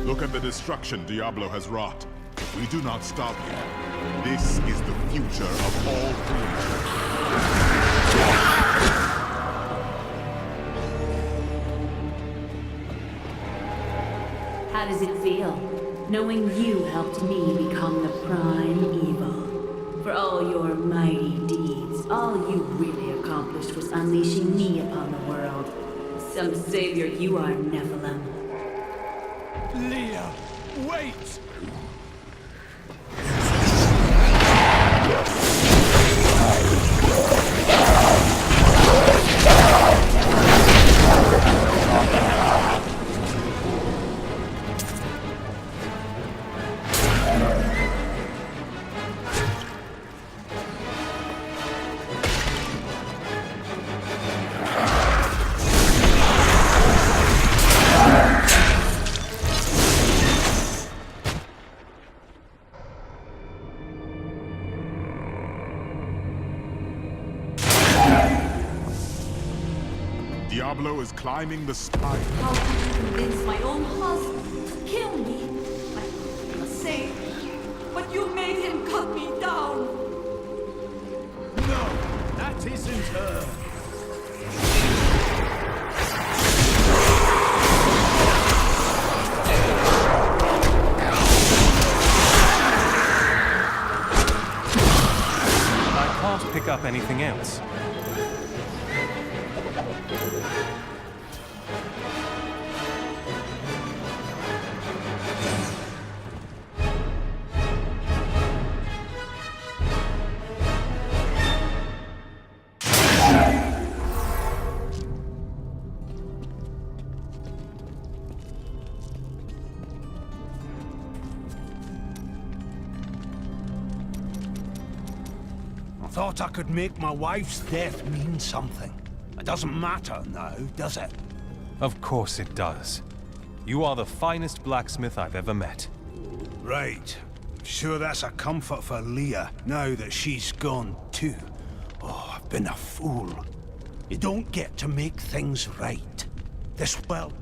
Look at the destruction Diablo has wrought. If we do not stop him, this is the future of all creation. How does it feel, knowing you helped me become the prime evil? For all your mighty deeds, all you really accomplished was unleashing me upon the world. Some savior you are, Nephilim. Leah, wait! Diablo is climbing the sky. How can you convince my own husband to kill me? I must say, but you made him cut me down. No, that isn't her. I can't pick up anything else. I thought I could make my wife's death mean something. It doesn't matter now, does it? Of course it does. You are the finest blacksmith I've ever met. Right. Sure that's a comfort for Leah, now that she's gone too. Oh, I've been a fool. You don't get to make things right. Well...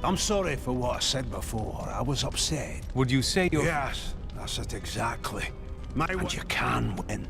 I'm sorry for what I said before. I was upset. Would you say you're... Yes, that's it exactly. And you can win.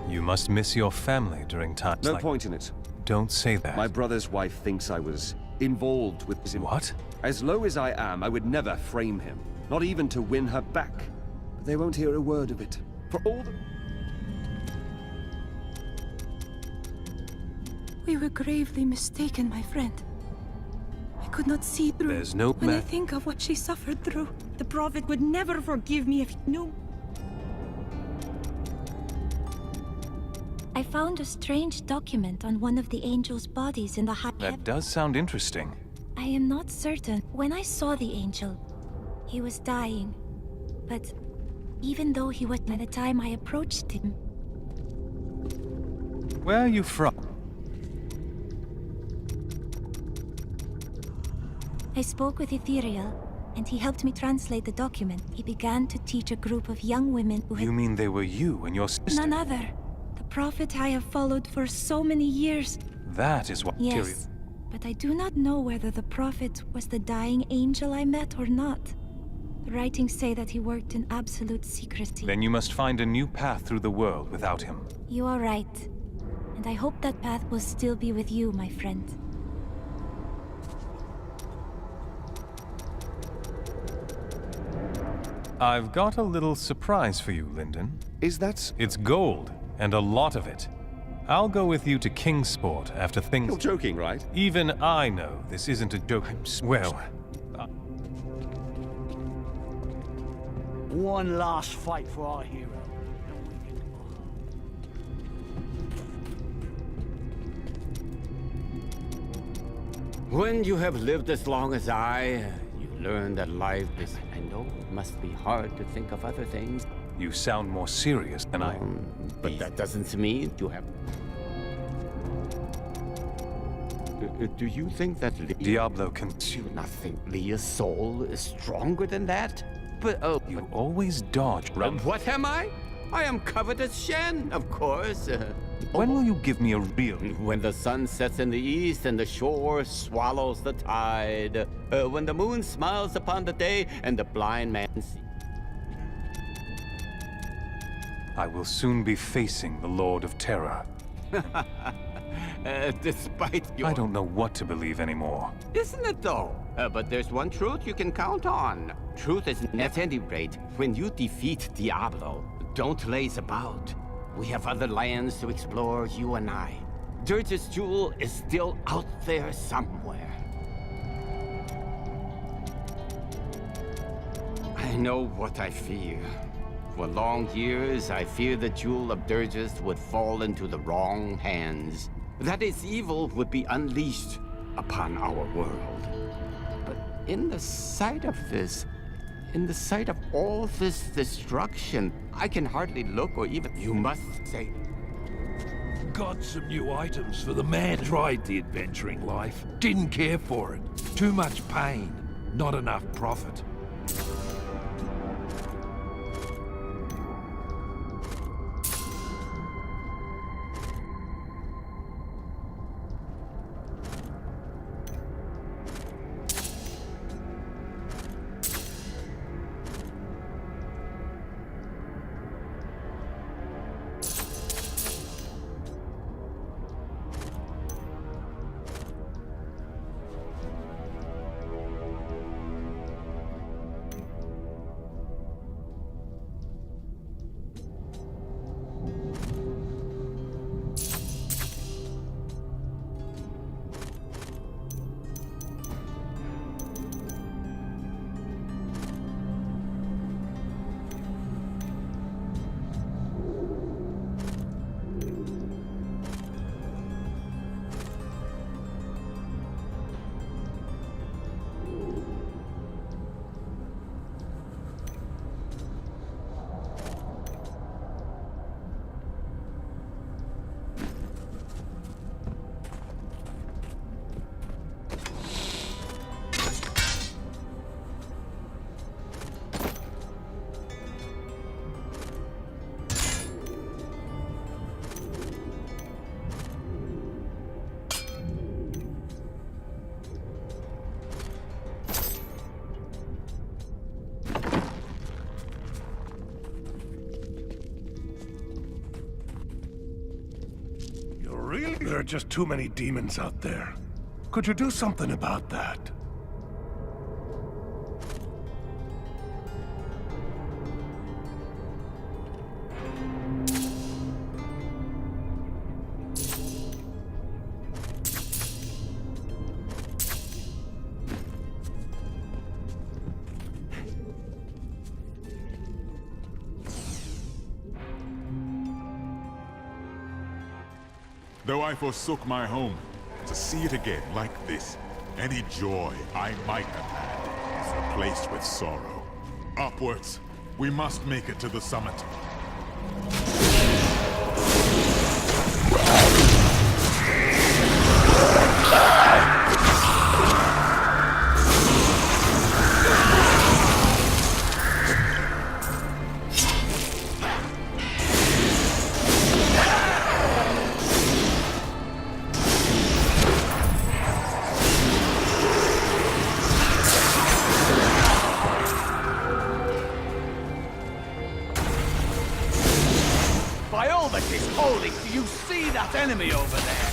You must miss your family during times No like... point in it. Don't say that. My brother's wife thinks I was involved with him. What? As low as I am, I would never frame him. Not even to win her back. But they won't hear a word of it. For all the... We were gravely mistaken, my friend. I could not see through. There's no When I think of what she suffered through, the Prophet would never forgive me if he knew. I found a strange document on one of the angel's bodies in the high heaven. That does sound interesting. I am not certain. When I saw the angel, he was dying. But even though he was by the time I approached him... Where are you from? I spoke with Ethereal, and he helped me translate the document. He began to teach a group of young women who had... You mean they were you and your sister? None other. The Prophet I have followed for so many years. That is what... Yes, but I do not know whether the Prophet was the dying angel I met or not. Writings say that he worked in absolute secrecy. Then you must find a new path through the world without him. You are right. And I hope that path will still be with you, my friend. I've got a little surprise for you, Lyndon. Is that... It's gold, and a lot of it. I'll go with you to Kingsport after things... You're joking, right? Even I know this isn't a joke. Well, One last fight for our hero. When you have lived as long as I, you learn that life is... I know it must be hard to think of other things. you sound more serious than I... But that doesn't mean you have... Do you think that Diablo can... Do you not think Leah's soul is stronger than that? But, You always dodge, What am I? I am covered as Shen, of course. When will you give me a real... When the sun sets in the east and the shore swallows the tide. When the moon smiles upon the day and the blind man sees. I will soon be facing the Lord of Terror. Despite your... I don't know what to believe anymore. Isn't it though? But there's one truth you can count on. Truth is, at any rate, when you defeat Diablo, don't laze about. We have other lands to explore, you and I. Dirge's jewel is still out there somewhere. I know what I fear. For long years, I feared the jewel of Dirge's would fall into the wrong hands. That its evil would be unleashed upon our world. But in the sight of this, in the sight of all this destruction, I can hardly look or even... You must say... Got some new items for the man. Tried the adventuring life. Didn't care for it. Too much pain. Not enough profit. Really? There are just too many demons out there. Could you do something about that? Though I forsook my home, to see it again like this, any joy I might have had is replaced with sorrow. Upwards, we must make it to the summit. Holy, do you see that enemy over there?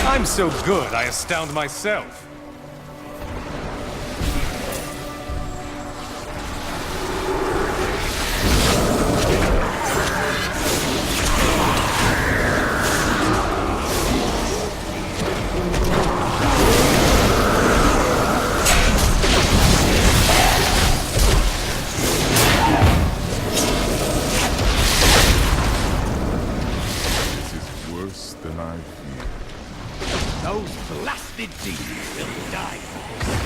I'm so good, I astound myself. This is worse than I feared. Those blasted demons will die for this.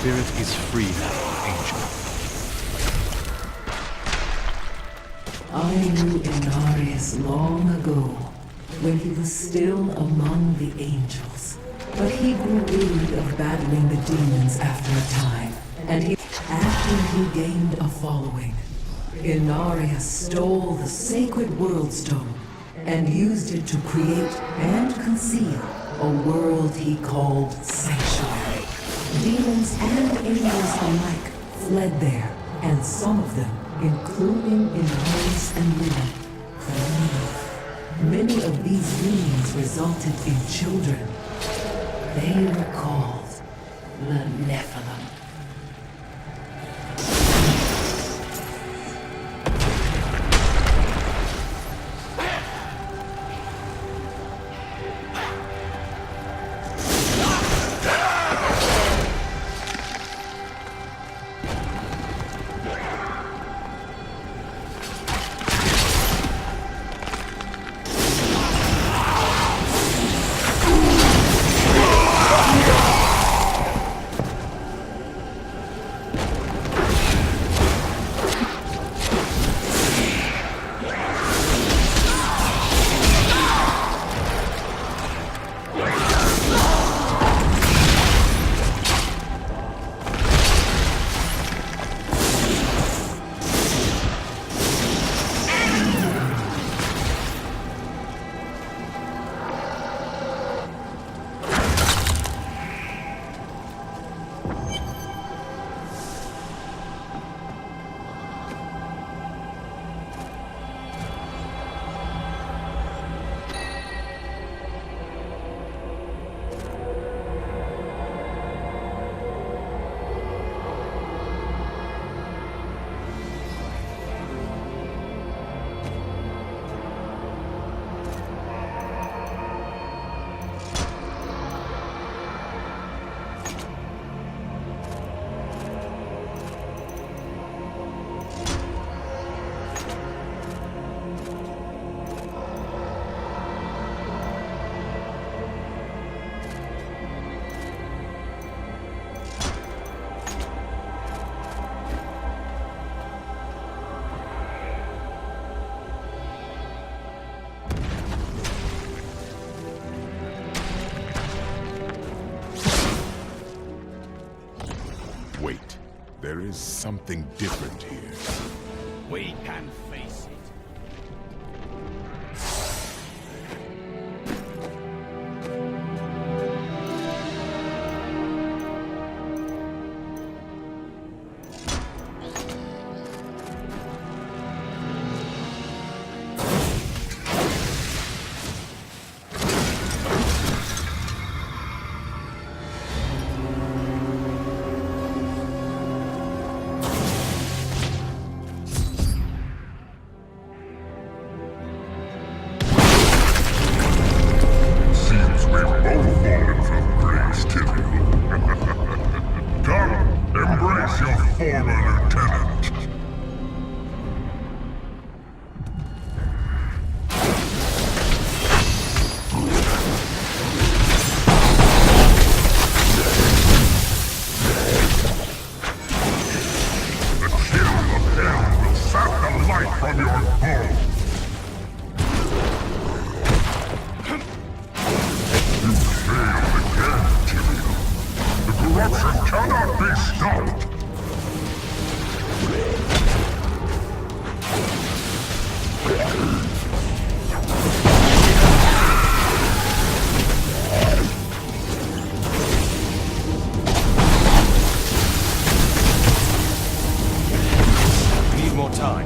Spirit is free now, Angel. I knew Inarius long ago, when he was still among the angels. But he grew weary of battling the demons after a time, and after he gained a following, Inarius stole the sacred World Stone and used it to create and conceal a world he called Sanctuary. Demons and angels alike fled there, and some of them, including Inarius and Luna, many of these beings resulted in children. They were called the Nephilim. There is something different here. We can face it. Embrace your former lieutenant. The chill of hell will sap the life from your bones. You failed again, Tyrion. The corruption cannot be stopped. Need more time.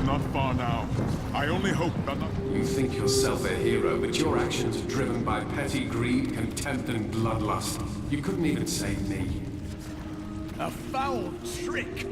Not far now. I only hope that not... You think yourself a hero, but your actions are driven by petty greed, contempt, and bloodlust. You couldn't even save me. A foul trick!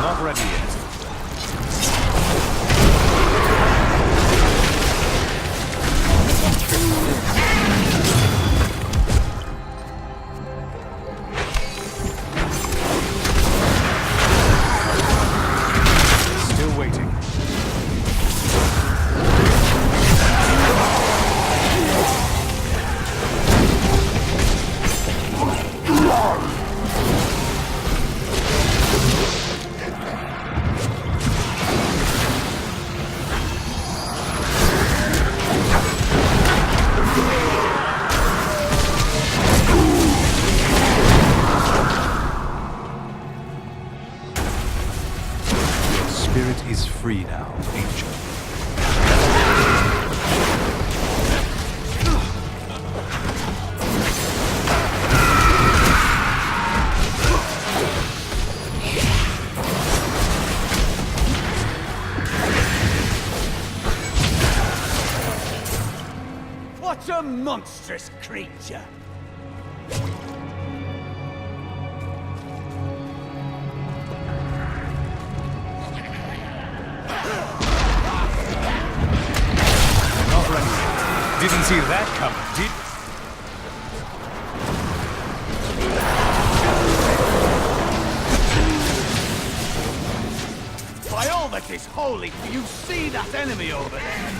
Not ready yet. Still waiting. Spirit is free now, Angel. What a monstrous creature! Not ready. Didn't see that coming, did you? By all that is holy, do you see that enemy over there?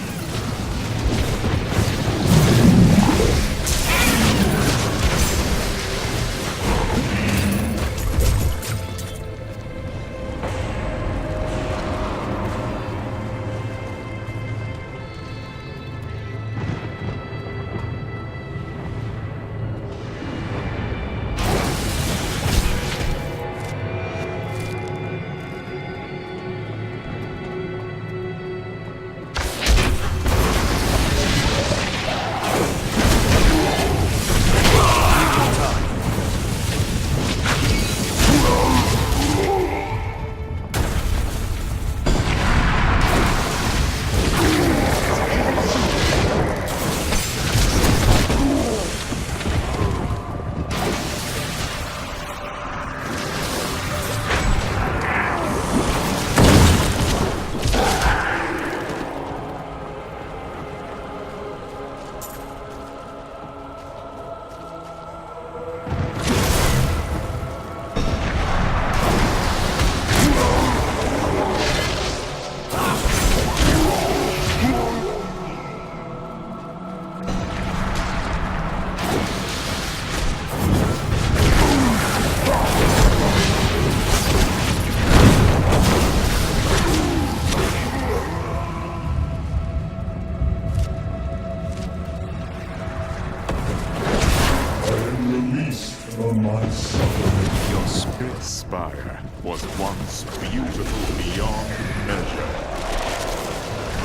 Your spirit spire was once beautiful beyond measure.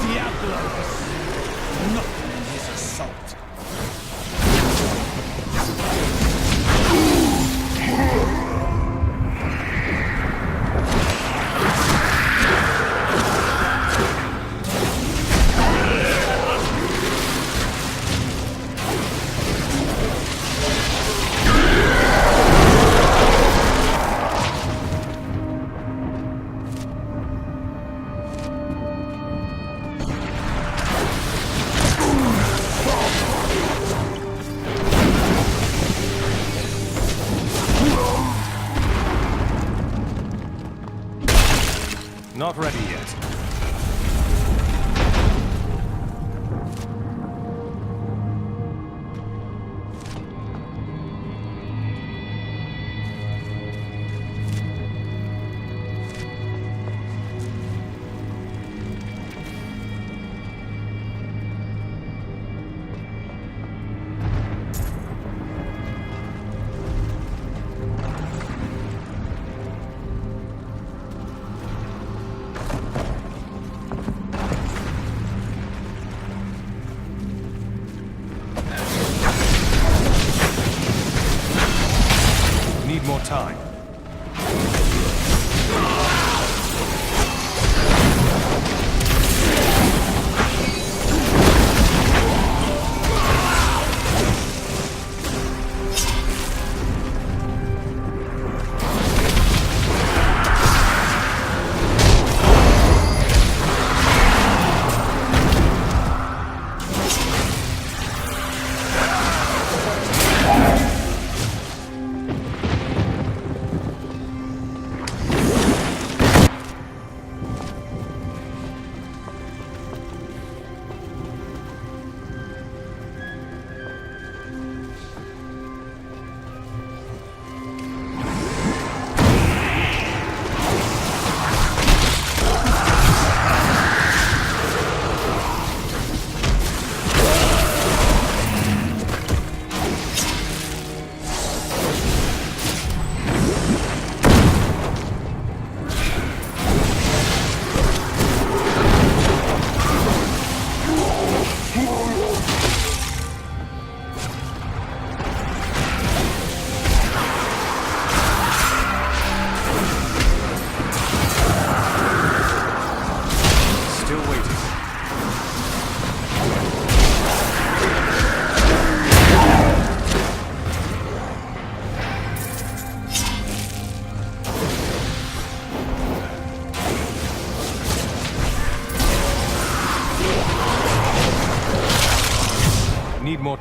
Diablo! Nothing in his assault. Not ready yet. Need more time.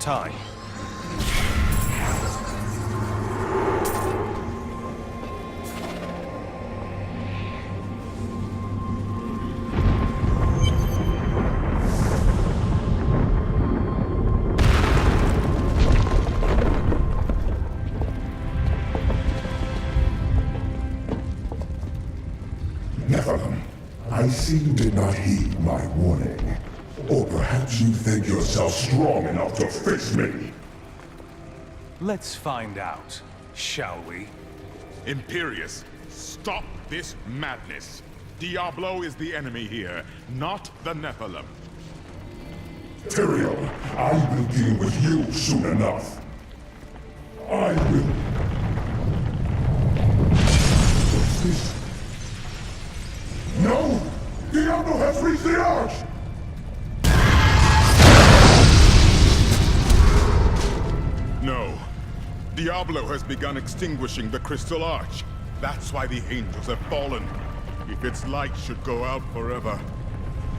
time. Nephilim, I see you did not heed my warning. Or perhaps you think yourself strong enough to face me. Let's find out, shall we? Imperius, stop this madness. Diablo is the enemy here, not the Nephilim. Tyrael, I will deal with you soon enough. I will... What's this? No! Diablo has reached the Arch! No. Diablo has begun extinguishing the Crystal Arch. That's why the angels have fallen. If its light should go out forever,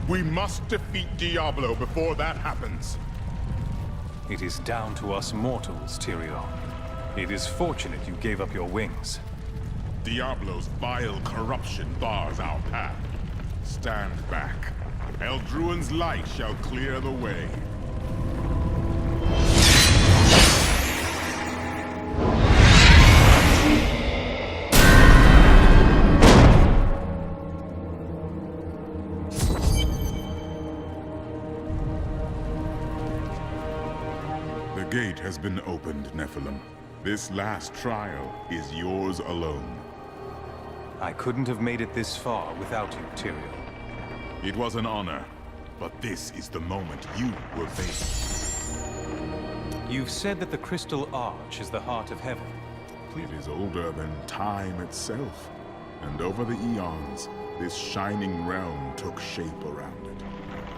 we must defeat Diablo before that happens. It is down to us mortals, Tyrael. It is fortunate you gave up your wings. Diablo's vile corruption bars our path. Stand back. Eldruin's light shall clear the way. The gate has been opened, Nephilim. This last trial is yours alone. I couldn't have made it this far without you, Tyrael. It was an honor, but this is the moment you were facing. You've said that the Crystal Arch is the heart of heaven. It is older than time itself, and over the eons, this shining realm took shape around it.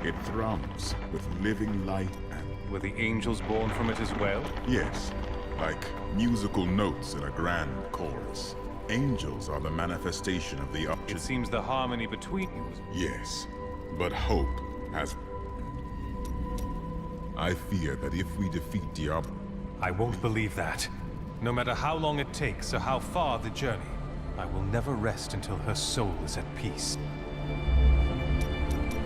It thrums with living light and... Were the angels born from it as well? Yes, like musical notes in a grand chorus. Angels are the manifestation of the... It seems the harmony between you was... Yes, but hope has... I fear that if we defeat Diablo... I won't believe that. No matter how long it takes or how far the journey, I will never rest until her soul is at peace.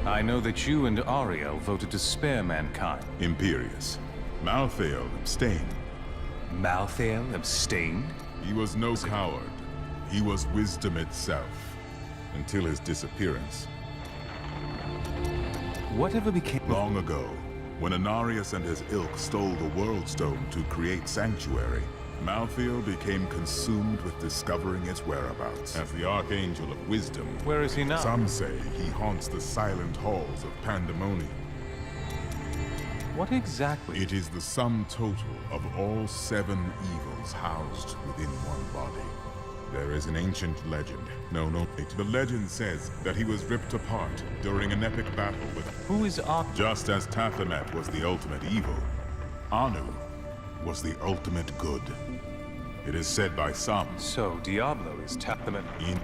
I know that you and Ariel voted to spare mankind. Imperius. Malthael abstained. Malthael abstained? He was no coward. He was wisdom itself. Until his disappearance. Whatever became... Long ago, when Anarius and his ilk stole the World Stone to create Sanctuary, Malthael became consumed with discovering its whereabouts. As the Archangel of Wisdom... Where is he now? Some say he haunts the silent halls of Pandemonium. What exactly? It is the sum total of all 7 evils housed within one body. There is an ancient legend. No, the legend says that he was ripped apart during an epic battle with... Who is Anu? Just as Taphemet was the ultimate evil, Anu was the ultimate good. It is said by some... So Diablo is Taphemet in...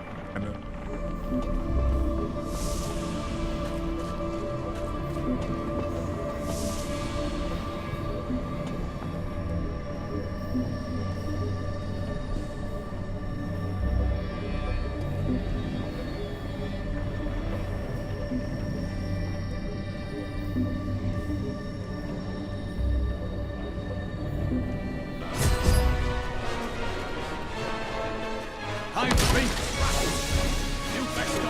I've been trapped. You best go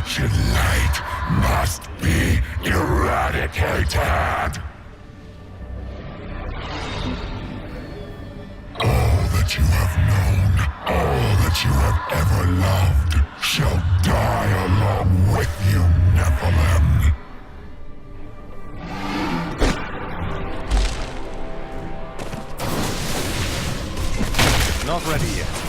wretched light must be eradicated! All that you have known, all that you have ever loved, shall die along with you, Nephilim. Not ready yet.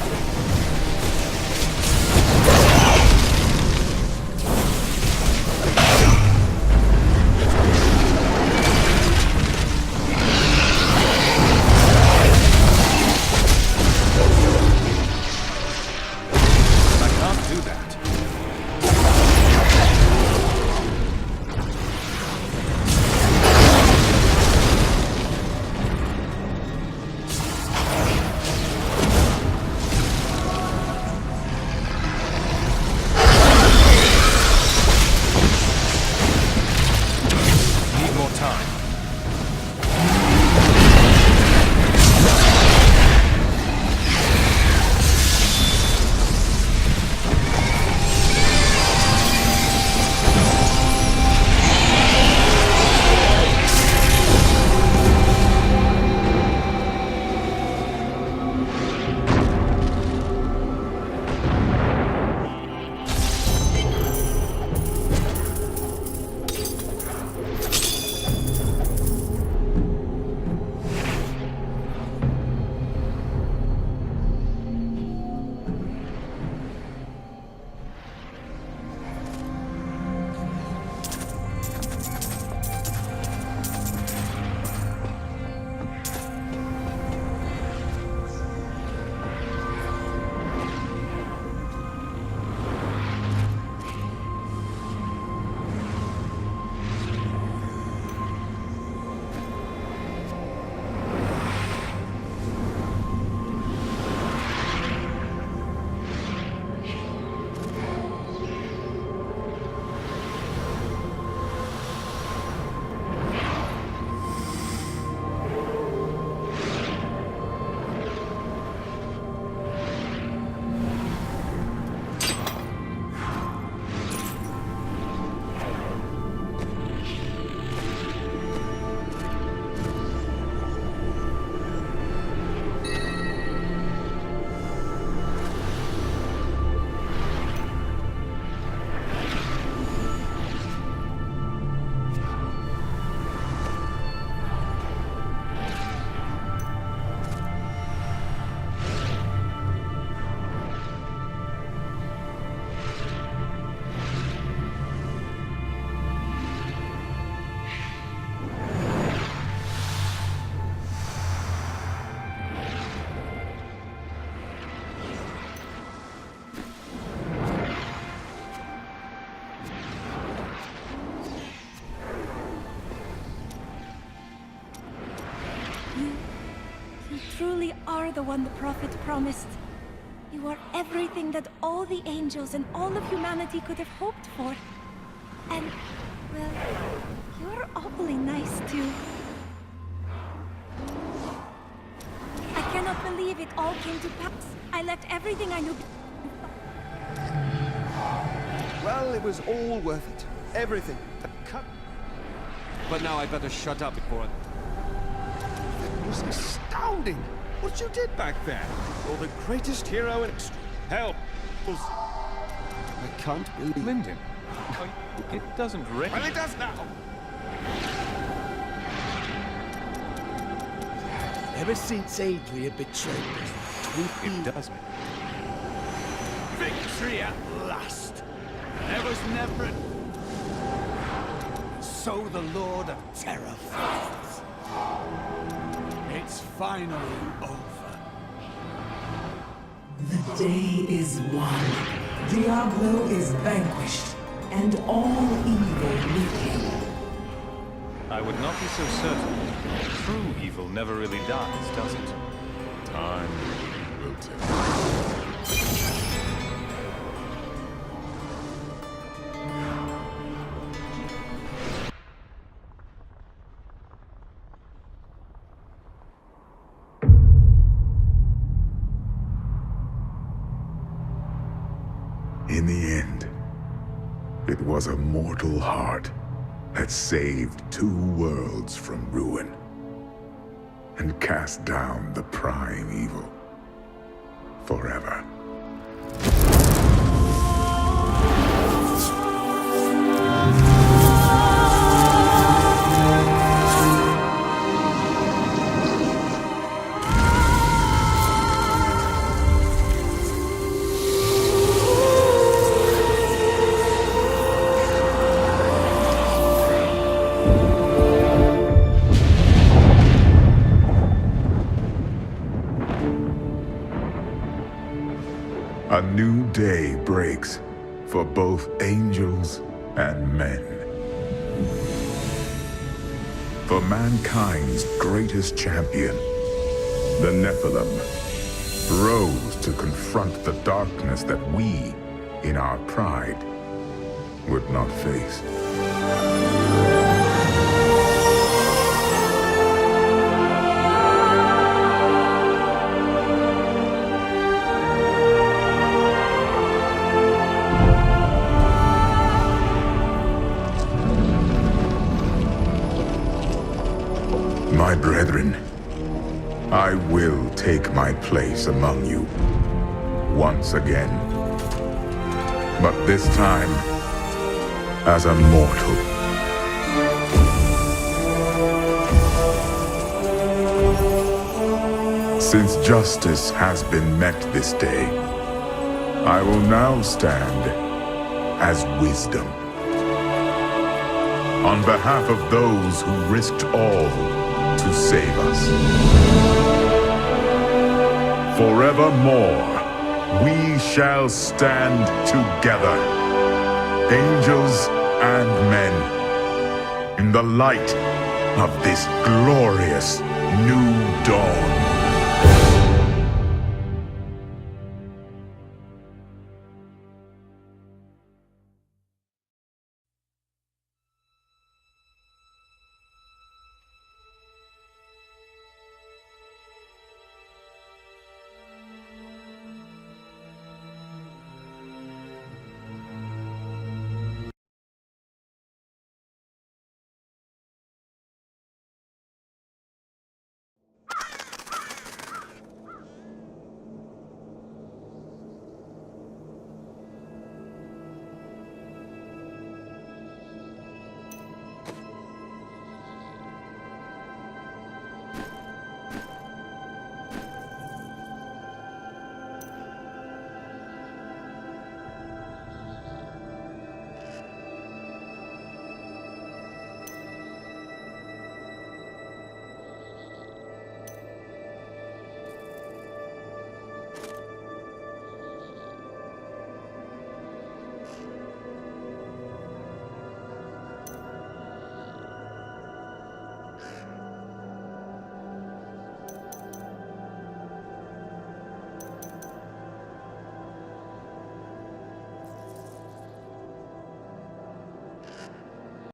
You truly are the one the prophet promised. You are everything that all the angels and all of humanity could have hoped for. And, well, you're awfully nice too. I cannot believe it all came to pass. I left everything I knew. Well, it was all worth it. Everything. Cut. But now I better shut up before That was astounding! What you did back there! You're the greatest hero in hell. I can't believe Lyndon. It doesn't really. Well, it does now! Ever since Adria betrayed us, It does. victory at last! There was never... So the Lord of Terror falls. It's finally over. The day is won. Diablo is vanquished, and all evil with him. I would not be so certain. True evil never really dies, does it? Time will tell. In the end, it was a mortal heart that saved 2 worlds from ruin and cast down the prime evil forever. A new day breaks for both angels and men. For mankind's greatest champion, the Nephilim, rose to confront the darkness that we, in our pride, would not face. My brethren, I will take my place among you once again. But this time, as a mortal. Since justice has been met this day, I will now stand as wisdom. On behalf of those who risked all to save us. Forevermore, we shall stand together, angels and men, in the light of this glorious new dawn.